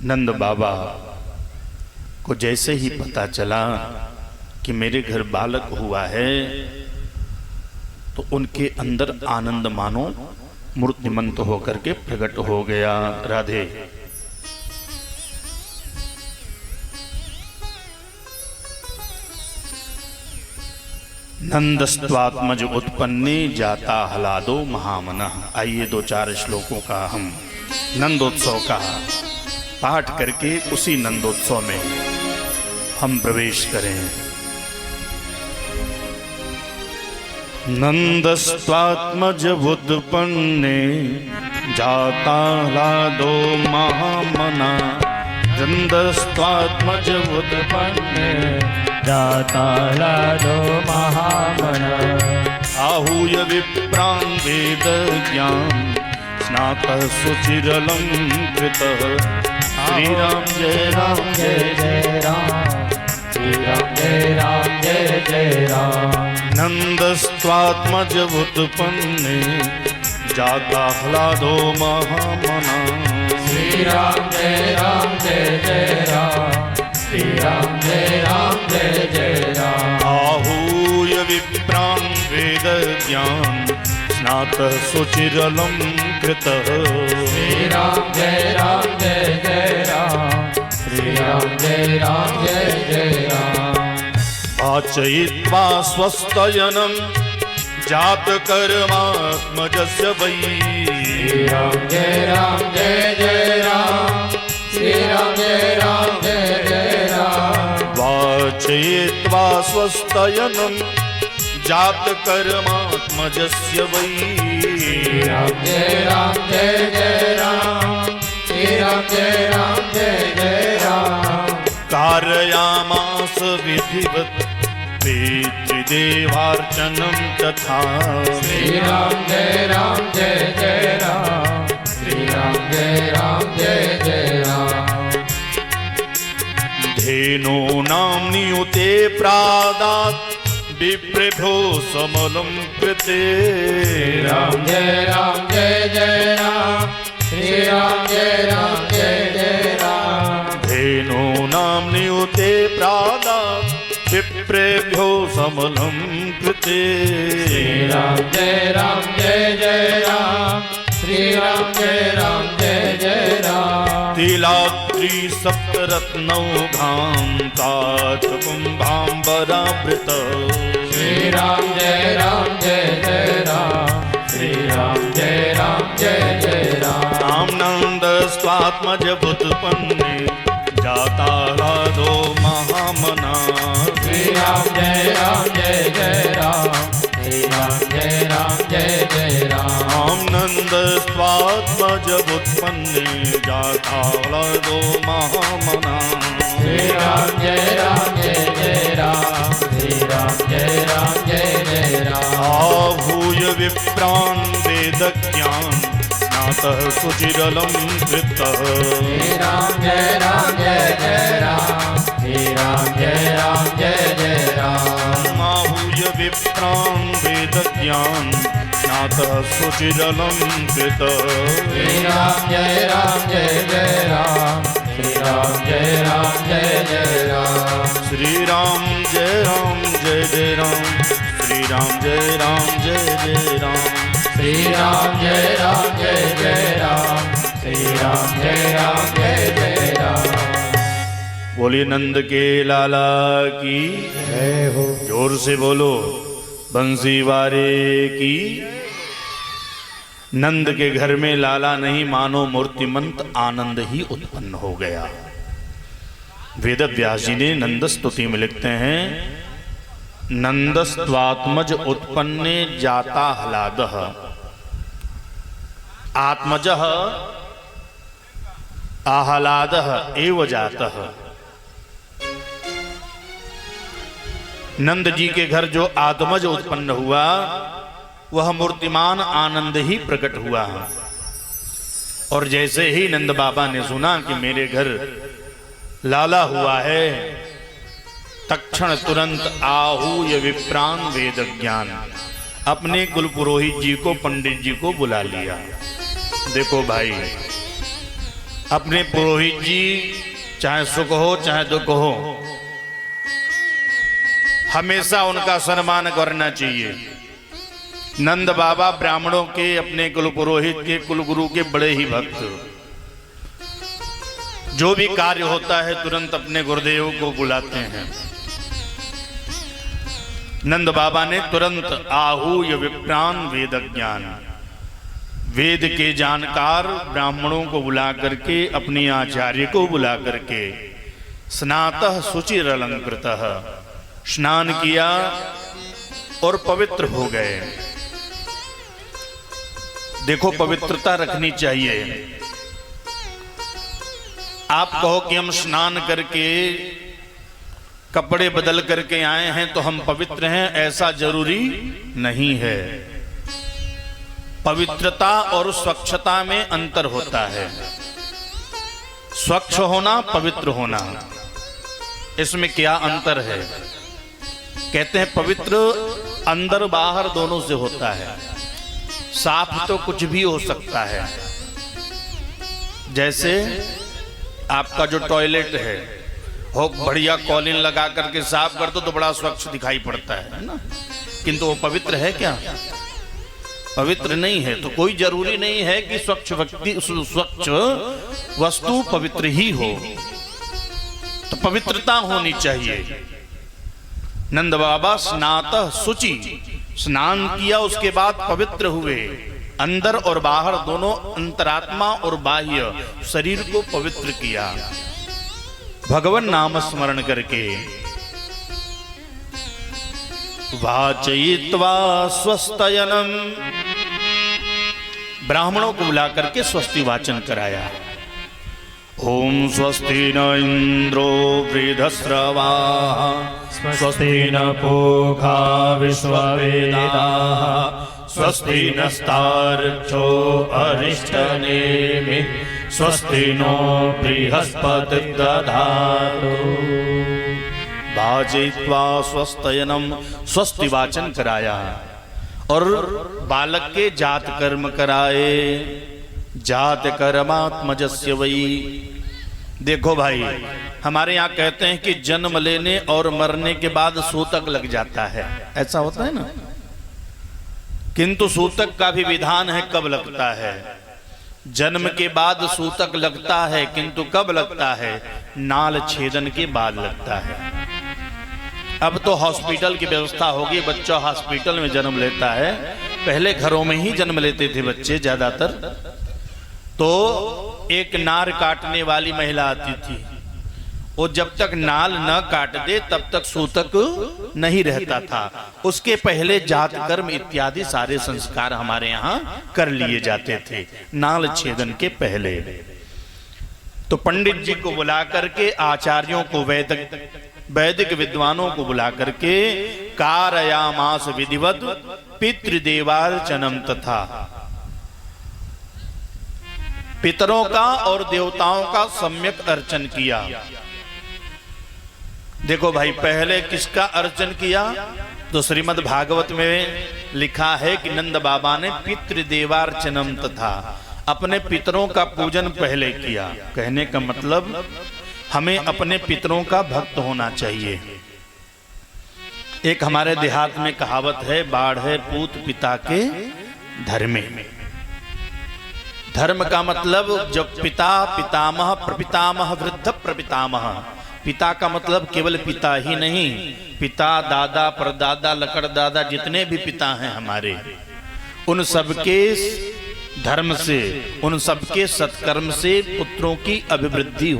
नंद बाबा को जैसे ही पता चला कि मेरे घर बालक हुआ है तो उनके अंदर आनंद मानो मूर्तिमंत होकर के प्रकट हो गया। राधे। नंदस्त्वात्मज उत्पन्ने जाता हलादो महामनः। आइए दो चार श्लोकों का हम नंदोत्सव का पाठ करके उसी नंदोत्सव में हम प्रवेश करें। नंदस्त्वात्मज उत्पन्ने जाता हलादो महामना। नंदस्त्वात्मज उत्पन्ने जाता हलादो महामना। आहूय विप्रान् वेदज्ञान् स्नातः सुचिरलं कृतः। श्री राम जय राम जय जय राम, श्री राम जय राम जय जय राम। नंदस्त्वात्मज उत्पन्ने जाता हलादो महामना। श्री राम जय जय राम, श्री राम जय जय राम। आहूय विप्रान् वेदज्ञान् स्नातः सुचिरलं कृतः। श्री राम जय जय राम, श्री राम जय जय राम। आचयित्वा स्वस्तयनं जातकर्मात्मजस्य वै। श्री राम जय जय राम, श्री राम जय जय राम। वाचयित्वा स्वस्तयनं जातकर्मात्मजस्य वै। श्री राम जय राम, श्री राम जय जय राम। कारयामास विधिवत् पितृदेवार्चनं तथा। श्री राम जय राम, श्री राम जय जय राम। धेनूनां नियुते प्रादात् विप्रेभ्यो समलं कृते। श्री राम जय राम, श्री राम जय जय राम। धेनूनां नियुते प्रादात् विप्रेभ्यो समलं कृते। श्री राम जय राम, श्री राम जय राम। तिलाद्रि सप्तरत्नौघां काचकुम्भाम्बरावृत। श्री राम जय राम, श्री राम जय जय राम। राम नंदस्त्वात्मज उत्पन्ने जाता हलादो महामना। श्री राम जय राम, श्री राम जय जय राम। राम नंदस्त्वात्मज उत्पन्ने जाता हलादो महामना। श्री राम जय राम, श्री राम जय जय राम। आहूय विप्रान् वेदज्ञान् स्नातः सुचिरलं कृतः। श्री राम जय राम, श्री राम जय जय राम। आहूय विप्रान् वेदज्ञान् स्नातः सुचिरलं कृतः। श्री राम जय राम, श्री राम जय राम। श्री राम जय जय राम, श्री राम जय राम। श्री राम जय जय राम, श्री राम जय जय राम। बोलिए नंद के लाला की जय हो। जोर से बोलो बंसी वारे की। नंद के घर में लाला नहीं मानो मूर्तिमंत आनंद ही उत्पन्न हो गया। वेद व्यास जी ने नंद स्तुति में लिखते हैं नंदस्त्वात्मज उत्पन्ने जाता हलादः। आत्मजः आहलादः एव जातः। नंद जी के घर जो आत्मज उत्पन्न हुआ वह मूर्तिमान आनंद ही प्रकट हुआ। और जैसे ही नंद बाबा ने सुना कि मेरे घर लाला हुआ है, तक्षण तुरंत आहूय विप्रान वेद ज्ञान, अपने कुल पुरोहित जी को, पंडित जी को बुला लिया। देखो भाई, अपने पुरोहित जी चाहे सुख हो चाहे दुख हो, हमेशा उनका सम्मान करना चाहिए। नंद बाबा ब्राह्मणों के, अपने कुल पुरोहित के, कुल गुरु के बड़े ही भक्त। जो भी कार्य होता है तुरंत अपने गुरुदेव को बुलाते हैं। नंद बाबा ने तुरंत आहूय विप्रान वेद ज्ञान, वेद के जानकार ब्राह्मणों को बुला करके, अपने आचार्य को बुला करके स्नातः शुचिर अलंकृतः, स्नान किया और पवित्र हो गए। देखो, पवित्रता रखनी चाहिए। आप कहो कि हम स्नान करके कपड़े बदल करके आए हैं तो हम पवित्र हैं, ऐसा जरूरी नहीं है। पवित्रता और स्वच्छता में अंतर होता है। स्वच्छ होना, पवित्र होना, इसमें क्या अंतर है? कहते हैं पवित्र अंदर बाहर दोनों से होता है। साफ तो कुछ भी हो सकता है, जैसे आपका जो टॉयलेट है हो बढ़िया कॉलिन लगा करके साफ कर दो तो बड़ा स्वच्छ दिखाई पड़ता है ना, किंतु वो पवित्र है क्या? पवित्र नहीं है। तो कोई जरूरी नहीं है कि स्वच्छ वस्तु पवित्र ही हो, तो पवित्रता होनी चाहिए। नंद बाबा स्नातः शुचि, स्नान किया उसके बाद पवित्र हुए। अंदर और बाहर दोनों, अंतरात्मा और बाह्य शरीर को पवित्र किया भगवान नाम स्मरण करके। वाचयित्वा स्वस्तयनम, ब्राह्मणों को बुला करके स्वस्ति वाचन कराया। ओम स्वस्ति न इंद्रो वृधस्रवाः, स्वस्ति न पूषा विश्ववेदाः, स्वस्ति नस्तार्क्ष्यो अरिष्टनेमिः, स्वस्ति नो बृहस्पतिर्दधातु। वाजयित्वा स्वस्तयनम, स्वस्ति वाचन कराया और बालक के जात कर्म कराए। जात कर्मात्मजस्य वै। देखो भाई, हमारे यहाँ कहते हैं कि जन्म लेने और मरने के बाद सूतक लग जाता है, ऐसा होता है ना, किंतु सूतक का भी विधान है कब लगता है। जन्म के बाद सूतक लगता है, किंतु कब लगता है? नाल छेदन के बाद लगता है। अब तो हॉस्पिटल की व्यवस्था होगी, बच्चा हॉस्पिटल में जन्म लेता है। पहले घरों में ही जन्म लेते थे बच्चे ज्यादातर। तो एक नार काटने वाली महिला आती थी, वो जब तक नाल न काट दे तब तक सूतक नहीं रहता था। उसके पहले जात कर्म इत्यादि सारे संस्कार हमारे यहाँ कर लिए जाते थे नाल छेदन के पहले। तो पंडित जी को बुला करके, आचार्यों को, वैदिक विद्वानों को बुला करके कारयामास विधिवत पितृदेवार्चनम, तथा पितरों का और देवताओं का सम्यक अर्चन किया। देखो भाई, पहले किसका अर्चन किया? तो श्रीमद् भागवत में लिखा है कि नंद बाबा ने पितृदेवार्चनम, तथा अपने पितरों का पूजन पहले किया। कहने का मतलब हमें अपने पितरों का भक्त होना चाहिए। एक हमारे देहात में कहावत है, बाढ़ है पूत पिता के धर्मे। धर्म का मतलब जब पिता, पितामह, प्रपितामह, वृद्ध प्रपितामह। पिता का मतलब केवल पिता ही नहीं, पिता, दादा, परदादा, लकड़दादा, जितने भी पिता हैं हमारे, उन सबके धर्म से, उन सबके सत्कर्म से पुत्रों की अभिवृद्धि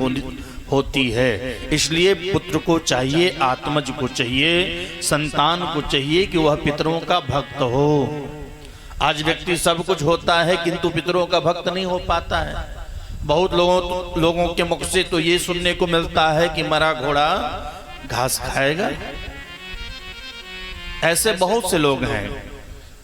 होती है। इसलिए पुत्र को चाहिए, आत्मज को चाहिए, संतान को चाहिए कि वह पितरों का भक्त हो। आज व्यक्ति सब कुछ होता है किंतु पितरों का भक्त नहीं हो पाता है। बहुत लोगों के मुख से तो ये सुनने को मिलता है कि मरा घोड़ा घास खाएगा। ऐसे बहुत से लोग हैं,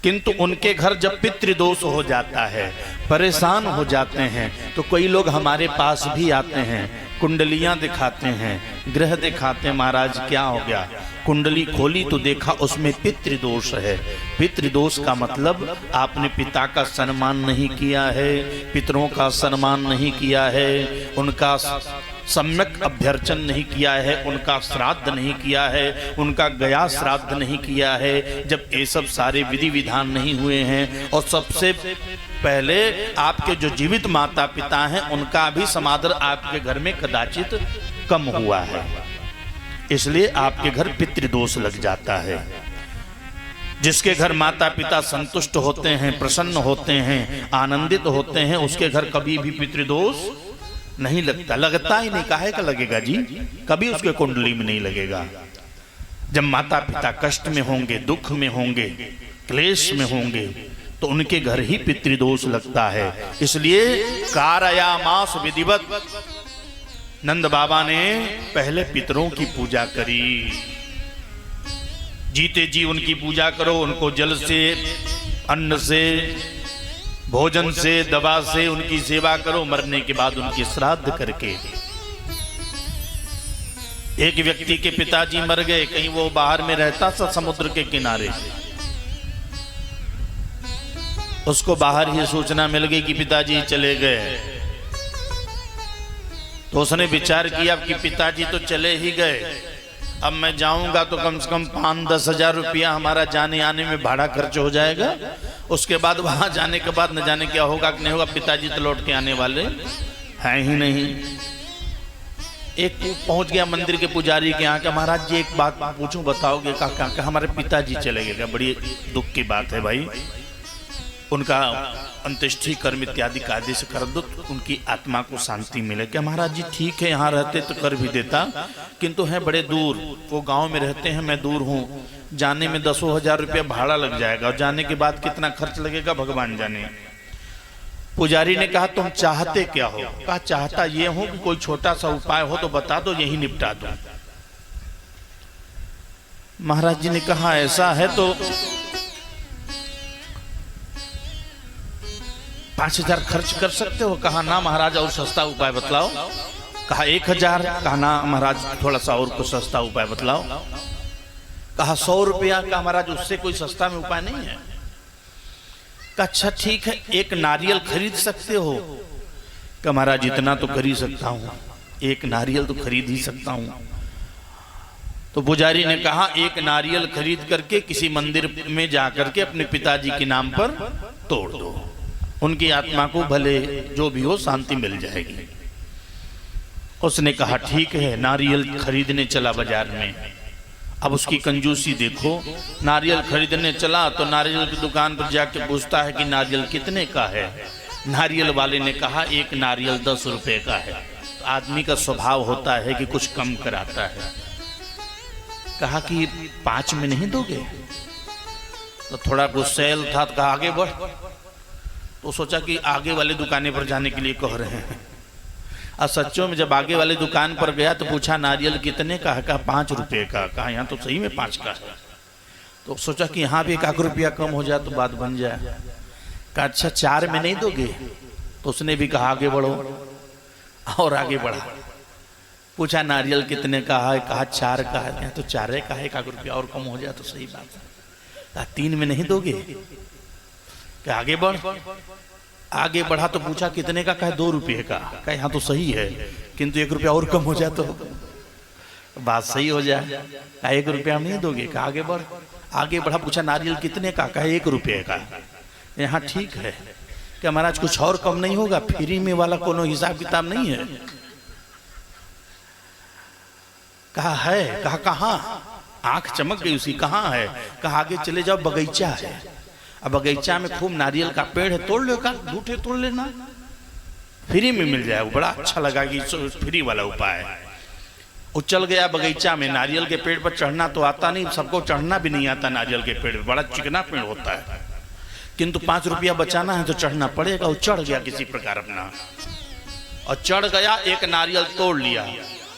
किंतु उनके घर जब पितृदोष हो जाता है, परेशान हो जाते हैं, तो कई लोग हमारे पास भी आते हैं, कुंडलियां दिखाते हैं, ग्रह दिखाते हैं, महाराज क्या हो गया, कुंडली खोली तो देखा उसमें पितृदोष है। पितृदोष का मतलब आपने पिता का सम्मान नहीं किया है, पितरों का सम्मान नहीं किया है, उनका सम्यक अभ्यर्चन नहीं किया है, उनका श्राद्ध नहीं किया है, उनका गया श्राद्ध नहीं किया है। जब ये सब सारे विधि विधान नहीं हुए हैं और सबसे पहले आपके जो जीवित माता पिता हैं उनका भी समादर आपके घर में कदाचित कम हुआ है, इसलिए आपके घर पितृदोष लग जाता है। जिसके घर माता पिता संतुष्ट होते हैं, प्रसन्न होते हैं, आनंदित होते हैं, उसके घर कभी भी पितृदोष नहीं लगता। लगता ही नहीं, काहे का लगेगा जी, कभी उसके कुंडली में नहीं लगेगा। जब माता पिता कष्ट में होंगे, दुख में होंगे, क्लेश में होंगे तो उनके घर ही पितृदोष लगता है। इसलिए कारयामास विधिवत, नंद बाबा ने पहले पितरों की पूजा करी। जीते जी उनकी पूजा करो, उनको जल से, अन्न से, भोजन से, दवा से उनकी सेवा करो। मरने के बाद उनकी श्राद्ध करके। एक व्यक्ति के पिताजी मर गए, कहीं वो बाहर में रहता था समुद्र के किनारे, उसको बाहर ही सूचना मिल गई कि पिताजी चले गए। तो उसने विचार किया कि पिताजी तो चले ही गए, अब मैं जाऊंगा तो कम से कम 5-10 हजार रुपया हमारा जाने आने में भाड़ा खर्च हो जाएगा। उसके बाद वहां जाने के बाद न जाने क्या होगा कि नहीं होगा, पिताजी तो लौट के आने वाले हैं ही नहीं। एक पहुंच गया मंदिर के पुजारी के यहाँ के, महाराज जी एक बात पूछूं, बताओगे? कहा हमारे पिताजी चले गए। बड़ी दुख की बात है भाई, उनका अंत्येष्टि कर्म इत्यादि कायदे से कर दो, उनकी आत्मा को शांति मिले। क्या महाराज जी ठीक है, यहाँ रहते तो कर भी देता, किंतु हैं बड़े दूर, वो गांव में रहते हैं, मैं दूर हूँ, जाने में 10 हजार रुपया भाड़ा लग जाएगा और जाने के बाद कितना खर्च लगेगा भगवान जाने। पुजारी ने कहा तुम चाहते क्या हो? कहा चाहता ये हूं कि कोई छोटा सा उपाय हो तो बता दो, यही निपटा दो। महाराज जी ने कहा ऐसा है तो 5,000 खर्च कर सकते हो? कहा ना महाराज, और सस्ता उपाय बतलाओ। कहा 1,000। कहा ना महाराज, थोड़ा सा और कुछ सस्ता उपाय बतलाओ। कहा 100 रुपया। कहा महाराज उससे कोई सस्ता में उपाय नहीं है। कहा अच्छा ठीक है, एक नारियल खरीद सकते हो? कहा महाराज इतना तो खरीद सकता हूं, एक नारियल तो खरीद ही सकता हूं। तो पुजारी ने कहा एक नारियल खरीद करके किसी मंदिर में जाकर के अपने पिताजी के नाम पर तोड़ दो, उनकी आत्मा को भले जो भी हो शांति मिल जाएगी। उसने कहा ठीक है, नारियल खरीदने चला बाजार में। अब उसकी कंजूसी देखो, नारियल खरीदने चला तो नारियल की दुकान पर जाके पूछता है कि नारियल कितने का है? नारियल वाले ने कहा एक नारियल 10 रुपए का है। तो आदमी का स्वभाव होता है कि कुछ कम कराता है। कहा कि 5 में नहीं दोगे? तो थोड़ा गुस्सैल था, तो कहा आगे बढ़। तो सोचा कि आगे वाले दुकाने पर जाने के लिए कह रहे हैं। और सच्चों में जब आगे वाले दुकान पर गया तो पूछा नारियल कितने का है? कहा 5 रुपए का। कहा यहाँ तो सही में 5 का है। तो सोचा कि यहाँ भी 1 रुपया कम हो जाए तो बात बन जाए। कहा अच्छा 4 में नहीं दोगे? तो उसने भी कहा आगे बढ़ो, और आगे बढ़ा। पूछा नारियल कितने का है? कहा 4 का है। तो 4 का है, 1 रुपया और कम हो जाए तो सही बात है। कहा 3 में नहीं दोगे? क्या आगे बढ़। आगे बढ़ा तो पूछा कितने का? कहा 2 रुपये का। कहा यहाँ तो सही है, किंतु 1 रुपया और कम हो जाए तो बात सही हो जाए। कहा 1 रुपया नहीं दोगे? कहा आगे बढ़। आगे बढ़ा, पूछा नारियल कितने का? कहा 1 रुपये का। यहाँ ठीक है। क्या महाराज कुछ और कम नहीं होगा? फ्री में वाला कोनो हिसाब किताब नहीं है? कहा है। कहा कहाँ? आंख चमक गई उसकी। कहाँ है? कहा आगे चले जाओ, बगीचा है। अब बगीचा में खूब नारियल का पेड़ है, तोड़ लो, का बूटे तोड़ लेना, फ्री में मिल जाए। वो बड़ा अच्छा लगा कि फ्री वाला उपाय है। वो चल गया बगीचा में। नारियल के पेड़ पर चढ़ना तो आता नहीं, सबको चढ़ना भी नहीं आता नारियल के पेड़ पर, बड़ा चिकना पेड़ होता है, किंतु 5 रुपया बचाना है तो चढ़ना पड़ेगा। वो चढ़ गया किसी प्रकार अपना, और चढ़ गया, एक नारियल तोड़ लिया।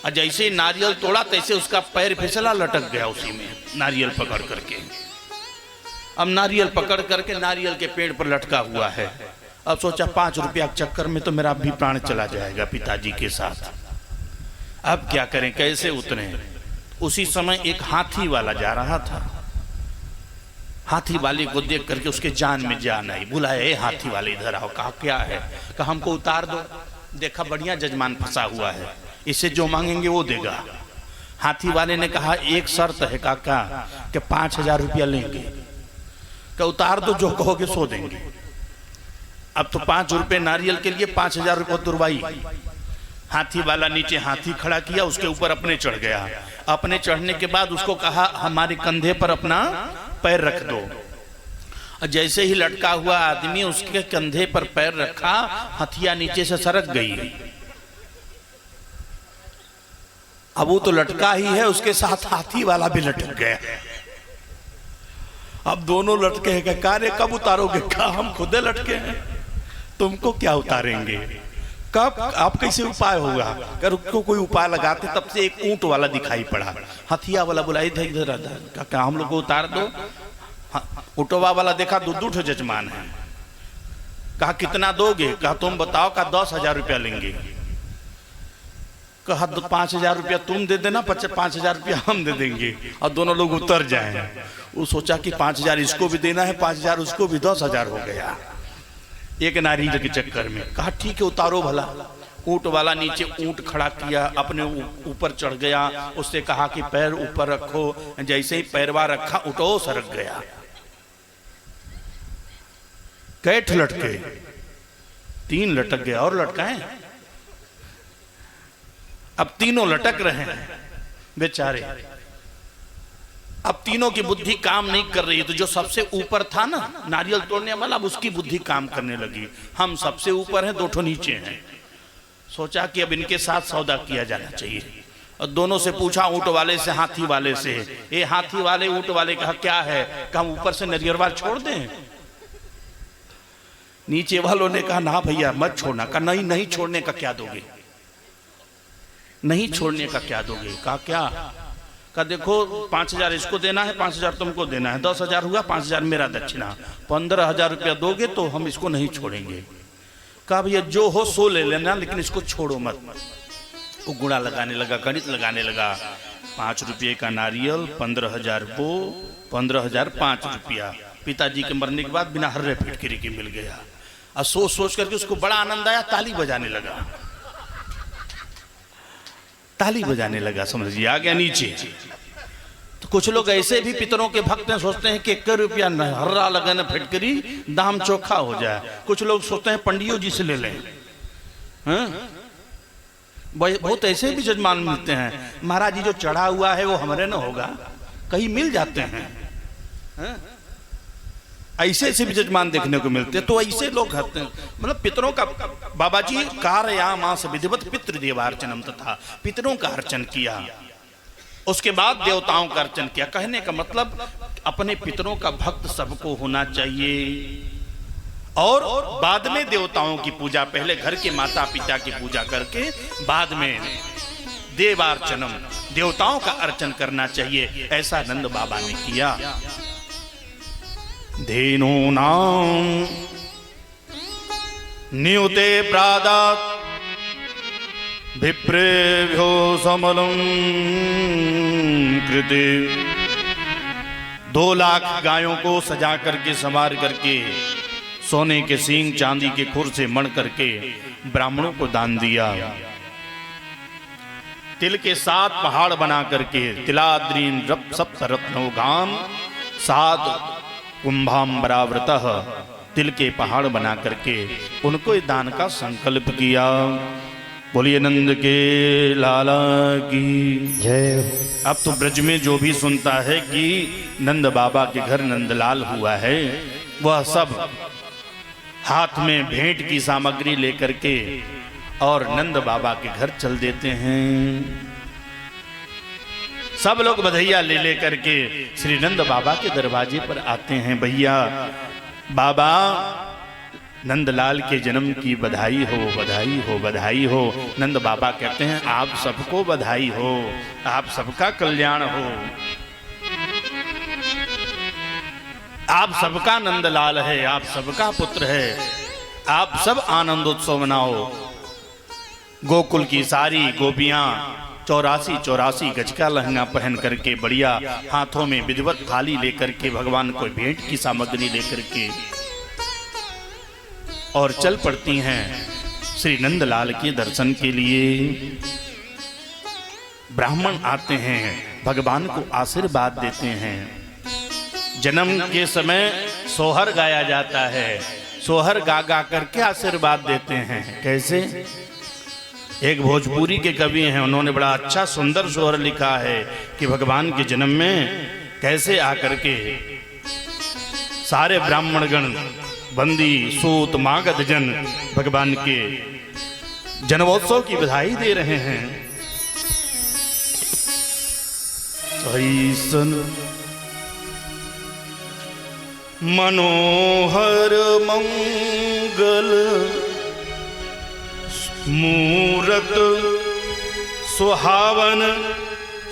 और जैसे ही नारियल तोड़ा तैसे उसका पैर फिसला, लटक गया उसी में नारियल पकड़ करके। अब नारियल पकड़ करके नारियल के पेड़ पर लटका हुआ है। अब सोचा 5 रुपया के चक्कर में तो मेरा भी प्राण चला जाएगा पिताजी के साथ। अब क्या करें, कैसे उतरे? उसी समय एक हाथी वाला जा रहा था। हाथी वाले को देख करके उसके जान में जान आई। बुलाया, ए हाथी वाले इधर आओ। कहा क्या है? कहा हमको उतार दो। देखा बढ़िया जजमान फंसा हुआ है, इससे जो मांगेंगे वो देगा। हाथी वाले ने कहा एक शर्त है काका कि 5,000 रुपया लेंगे। क्या उतार दो, जो कहोगे सो देंगे। अब तो 5 रुपए नारियल के लिए 5,000 रुपये तुरवाई। हाथी वाला नीचे हाथी खड़ा किया, उसके ऊपर अपने चढ़ गया। अपने चढ़ने के बाद उसको कहा हमारे कंधे पर अपना पैर रख दो। और जैसे ही लटका हुआ आदमी उसके कंधे पर पैर रखा, हथिया नीचे से सरक गई। अब वो तो लटका ही है, उसके साथ हाथी वाला भी लटक गया। अब दोनों लटके हैं। कार्य कब उतारोगे? कहा हम खुदे लटके हैं, तुमको क्या उतारेंगे? कब आप कैसे उपाय होगा? अगर उसको कोई उपाय लगाते। तब से एक ऊंट वाला दिखाई पड़ा। हथिया वाला बुलाई था इधर क्या हम लोग को उतार दो। ऊंटवा वाला देखा 2-2 जजमान है। कहा कितना दोगे? कहा तुम बताओ। कहा 10,000 रुपया लेंगे। कहा 5,000 रुपया तुम दे देना, 5,000 रुपया हम दे देंगे और दोनों लोग उतर जाएं। वो सोचा कि 5,000 इसको भी देना है, 5,000 उसको भी, 10,000 हो गया एक नारियल के चक्कर में। कहा ठीक है उतारो भला। ऊंट वाला नीचे ऊंट खड़ा किया, अपने ऊपर चढ़ गया। उससे कहा कि पैर ऊपर रखो। जैसे ही पैरवा रखा, उठो सरक गया। कैठ लटके, 3 लटक गया और लटकाएं। अब तीनों लटक रहे हैं बेचारे। अब तीनों की बुद्धि काम नहीं कर रही है। तो जो सबसे ऊपर था ना नारियल तोड़ने वाला, अब उसकी बुद्धि काम करने लगी। हम सबसे ऊपर हैं, 2 नीचे हैं। सोचा कि अब इनके साथ सौदा किया जाना चाहिए। और दोनों से पूछा, ऊंट वाले से हाथी वाले से। ये हाथी वाले ऊंट वाले कहा क्या है? कहा हम ऊपर से नारियलवार छोड़ दें। नीचे वालों ने कहा ना भैया मत छोड़ना। कहा नहीं नहीं छोड़ने का क्या दोगे? नहीं छोड़ने का क्या दोगे? कहा क्या? कहा देखो 5,000 इसको देना है, 5,000 तुमको देना है, 10,000 हुआ, 5,000 मेरा दक्षिणा, 15,000 रुपया दोगे तो हम इसको नहीं छोड़ेंगे। कहा भैया जो हो सो ले लेना, लेकिन इसको छोड़ो मत। वो गुणा लगाने लगा, गणित लगाने लगा। 5 रुपये का नारियल, 15,000 वो, 15,000 5 रुपया। पिताजी के मरने के बाद बिना हर्रे फिटकरी के मिल गया। और सोच सोच करके उसको बड़ा आनंद आया, ताली बजाने लगा। ताली बजाने लगा, समझिए आ गया नीचे। तो कुछ लोग ऐसे भी पितरों के भक्त हैं, सोचते हैं कि 1 रुपया हर्रा लगाना फिटकरी दाम चोखा हो जाए। कुछ लोग सोचते हैं पंडियों जी से ले लें। बहुत ऐसे भी जजमान मिलते हैं, महाराज जी जो चढ़ा हुआ है वो हमारे न होगा, कहीं मिल जाते हैं। ऐसे ऐसे भी जजमान देखने को मिलते हैं। तो ऐसे लोग कहते हैं, मतलब पितरों का बाबा जी कारयामास विधिवत पितृ देवार्चनम, तथा पितरों का अर्चन किया, उसके बाद देवताओं का अर्चन किया। कहने का मतलब अपने पितरों का भक्त सबको होना चाहिए। और बाद में देवताओं की पूजा, पहले घर के माता पिता की पूजा करके बाद में देवार्चनम, देवताओं का अर्चन करना चाहिए। ऐसा नंद बाबा ने किया। धेनूनां नियुते प्रादात् विप्रेभ्यो समलं कृते। 2 लाख गायों को सजा करके संवार करके सोने के सींग चांदी के खुर से मढ़ करके ब्राह्मणों को दान दिया। तिल के 7 पहाड़ बना करके, तिलाद्रीन सप्तरत्नो घाम 7 कुंभाम्बरावृतः, तिल के पहाड़ बना करके उनको दान का संकल्प किया। बोलिए नंद के लाला की जय। अब तो ब्रज में जो भी सुनता है कि नंद बाबा के घर नंदलाल हुआ है, वह सब हाथ में भेंट की सामग्री लेकर के और नंद बाबा के घर चल देते हैं। सब लोग बधैया ले ले करके श्री नंद बाबा के दरवाजे पर आते हैं। भैया बाबा नंदलाल के जन्म की बधाई हो, बधाई हो, बधाई हो। नंद बाबा कहते हैं आप सबको बधाई हो, आप सबका कल्याण हो, आप सबका नंदलाल है, आप सबका पुत्र है, आप सब आनंदोत्सव मनाओ। गोकुल की सारी गोपियां 84 गज का लहंगा पहन करके, बढ़िया हाथों में विधिवत थाली लेकर के, भगवान को भेंट की सामग्री लेकर के और चल पड़ती हैं श्री नंदलाल के दर्शन के लिए। ब्राह्मण आते हैं, भगवान को आशीर्वाद देते हैं। जन्म के समय सोहर गाया जाता है, सोहर गा गा करके आशीर्वाद देते हैं। कैसे? एक भोजपुरी के कवि हैं, उन्होंने बड़ा अच्छा सुंदर सोहर लिखा है कि भगवान के जन्म में कैसे आकर के सारे ब्राह्मणगण, बंदी, सूत, मागध जन भगवान के जन्मोत्सव की बधाई दे रहे हैं। ऐसन मनोहर मंगल मूरत सुहावन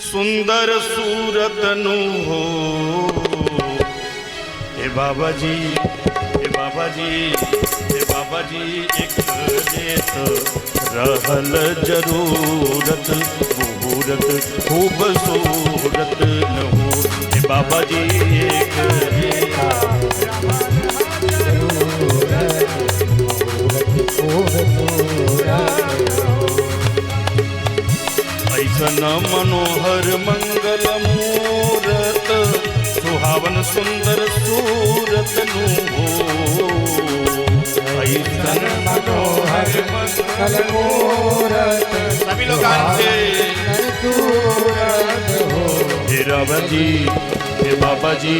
सुंदर सूरत नु हो। हे बाबा जी, हे बाबा जी, हे बाबा जी, एक देत रहल जरूरत, मुहूर्त खूबसूरत न हो। हे बाबा जी, एक ऐसन मनोहर मंगल मूरत सुहावन सुंदर सूरत नु हो। ऐसन मनोहर मंगल मूरत सभी लोग हे राम जी, हे बाबा जी,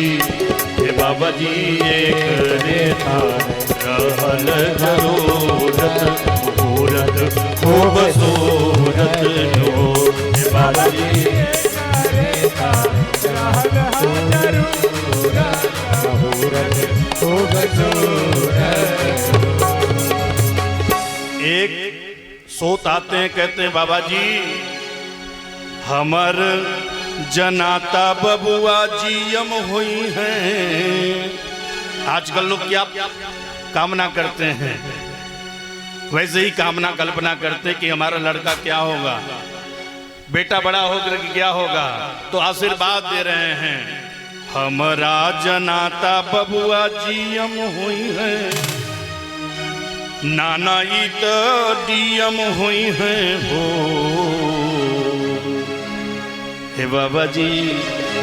हे बाबा जी, एक रेता रहल जरूरत, मुहूर्त खूबसूरत नो। हे बाबा जी, एक सोत आते हैं, कहते हैं बाबा जी हमर जनाता बबुआ जीएम हुई हैं। आजकल लोग क्या कामना करते हैं, वैसे ही कामना कल्पना करते कि हमारा लड़का क्या होगा, बेटा बड़ा होकर क्या होगा, तो आशीर्वाद दे रहे हैं। हमारा जनाता बबुआ जीएम हुई है, नाना ई तो डीएम हुई है हो। हे बाबा जी,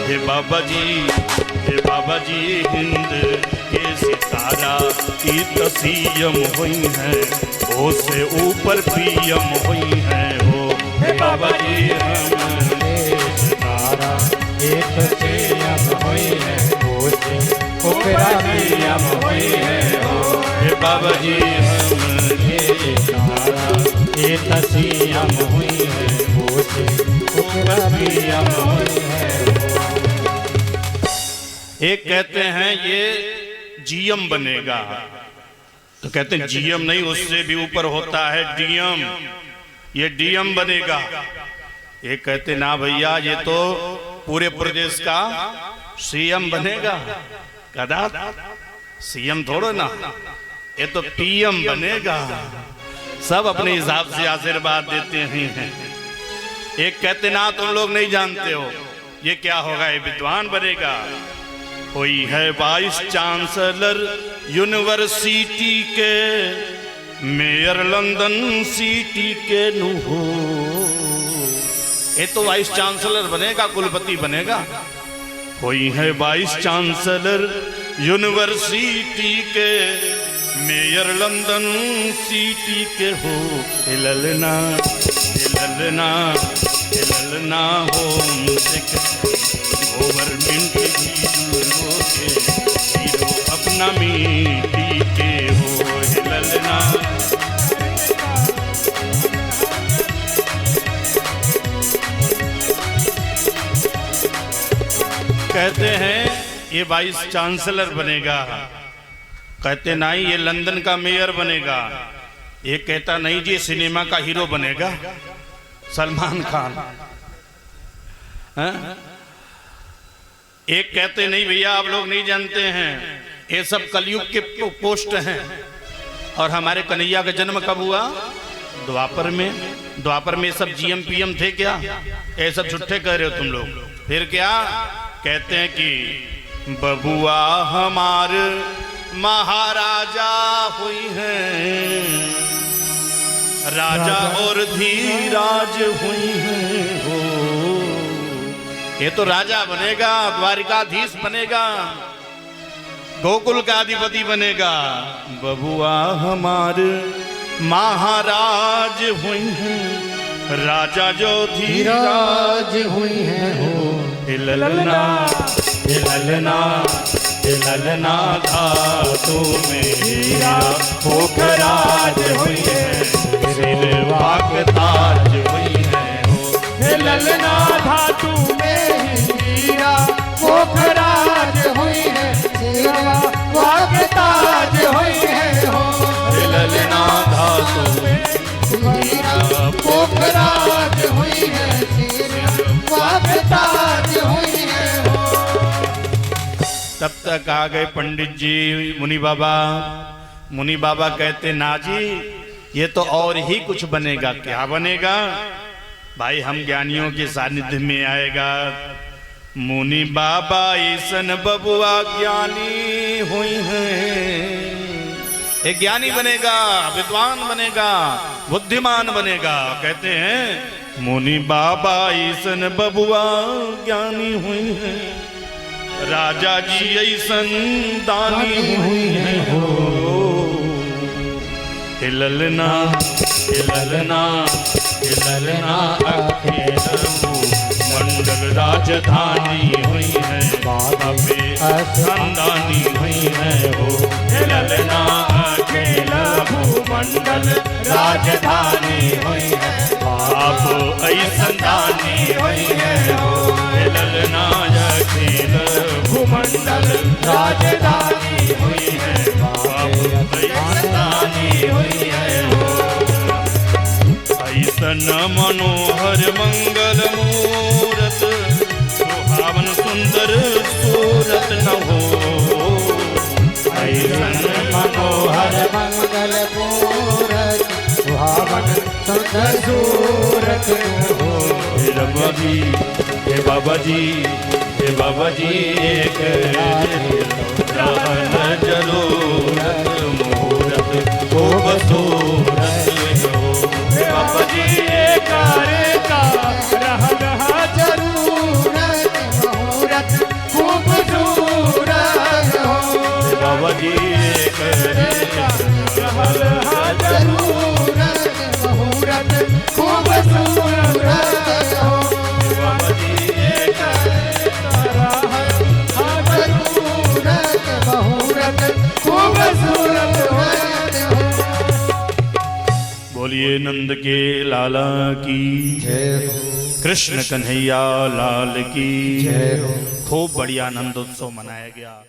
हे बाबा जी, हे बाबा जी, हिंद के सितारा की तसीयम हुई है, ओ से ऊपर पीएम हुई है हो। हे बाबा जी, हम सितारा एक पीएम हुई है, ओ से ऊपर पीएम हुई है हो। हे बाबा जी, हम सितारा एक पीएम हुई है, ओ से ऊपर पीएम हुई है। एक कहते हैं ये जीएम बनेगा, तो कहते हैं जीएम नहीं, उससे भी ऊपर होता है डीएम, ये डीएम बनेगा। ये कहते ना भैया, ये तो पूरे प्रदेश का सीएम बनेगा। कदा सीएम थोड़ा ना, ये तो पीएम बनेगा। सब अपने हिसाब से आशीर्वाद देते हैं। एक कहते ना तुम लोग नहीं जानते हो, ये क्या होगा, ये विद्वान बनेगा। कोई है वाइस चांसलर यूनिवर्सिटी के, मेयर लंदन सिटी के नु हो। ये तो वाइस चांसलर बनेगा, कुलपति बनेगा। कोई है वाइस चांसलर यूनिवर्सिटी के, मेयर लंदन सिटी के हो। ललना ललना ललना हो, गवर्नमेंट के हीरो अपना मिट्टी के हो। ललना कहते हैं ये वाइस चांसलर बनेगा, कहते नहीं ये लंदन का मेयर बनेगा। ये कहता नहीं जी सिनेमा का हीरो बनेगा, सलमान खान। एक कहते नहीं भैया आप लोग नहीं जानते हैं, ये सब कलयुग के पोस्ट हैं। और हमारे कन्हैया का जन्म कब हुआ? द्वापर में सब जीएम पीएम थे क्या? ये सब झूठे कह रहे हो तुम लोग। फिर क्या कहते हैं कि बबुआ हमार महाराजा हुई हैं, राजा और धीराज हुई हैं हो। ये तो राजा बनेगा, द्वारिकाधीश बनेगा, गोकुल का अधिपति बनेगा। बबुआ हमार महाराज हुई हैं, राजा जो धीराज हुई हैं हो। ललना ललना धातु में हीरा पोखराज हुई है, सिरवा के ताज हुई है हो। ललना धातु में हीरा पोखराज हुई है, सिरवा के ताज हुई है हो। ललना धातु में हीरा पोखराज हुई है, सिरवा के ताज हुई है हो। तब तक आ गए पंडित जी, मुनि बाबा। मुनि बाबा कहते ना जी, ये तो और ही कुछ बनेगा। क्या बनेगा भाई? हम ज्ञानियों के सानिध्य में आएगा। मुनि बाबा ईसन बबुआ ज्ञानी हुई हैं, एक ज्ञानी बनेगा, विद्वान बनेगा, बुद्धिमान बनेगा। कहते हैं मुनि बाबा ईसन बबुआ ज्ञानी हुई हैं, राजा जी ऐसन दानी हुई है हो। ललना अखिल मंडल राजधानी हुई है, बाबा पे खानदानी हुई है हो। ललना अखिल भूमंडल राजधानी हुई है, बाप ऐसन दानी हुई है हो। ललना अखिल भूमंडल राजधानी हुई है, बाप ऐसन दानी हुई है हो। ऐसन मनोहर मंगल मूरत, सुहावन सुंदर सूरत न हो। ऐसन मनोहर मंगल मूरत, सुहावन सुंदर सूरत हो। हे बाबा जी एक रहन जरूरत मुहूर्त खूबसूरत हो। बाबा जी एक रह जरूरत मुहूर्त खूबसूरत हो। बाबा जी एक जरूरत मुहूर्त खूबसूरत हो। बाबा जी एक जरूरत मुहूर्त खूबसूरत हो। बोलिए नंद के लाला की जय हो, कृष्ण कन्हैया लाल की जय हो। खूब बढ़िया आनंद उत्सव मनाया गया।